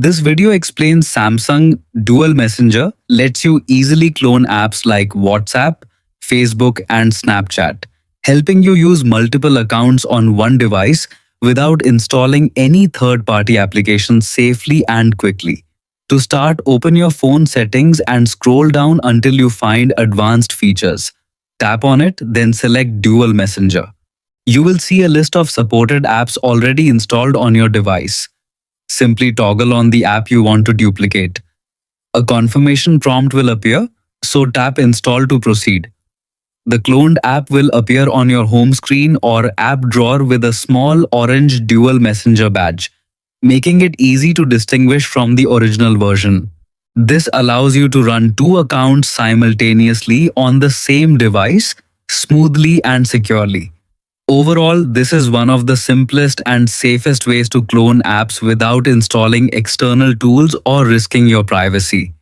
This video explains Samsung Dual Messenger lets you easily clone apps like WhatsApp, Facebook, and Snapchat, helping you use multiple accounts on one device without installing any third-party applications safely and quickly. To start, open your phone settings and scroll down until you find Advanced Features. Tap on it, then select Dual Messenger. You will see a list of supported apps already installed on your device. Simply toggle on the app you want to duplicate. A confirmation prompt will appear, so tap Install to proceed. The cloned app will appear on your home screen or app drawer with a small orange Dual Messenger badge, making it easy to distinguish from the original version. This allows you to run two accounts simultaneously on the same device smoothly and securely. Overall, this is one of the simplest and safest ways to clone apps without installing external tools or risking your privacy.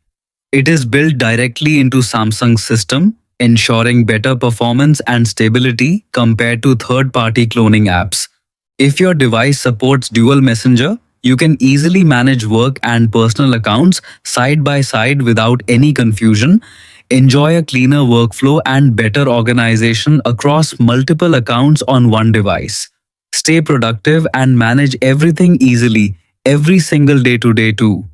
It is built directly into Samsung's system, ensuring better performance and stability compared to third-party cloning apps. If your device supports Dual Messenger, you can easily manage work and personal accounts side by side without any confusion. Enjoy a cleaner workflow and better organization across multiple accounts on one device. Stay productive and manage everything easily every single day today too.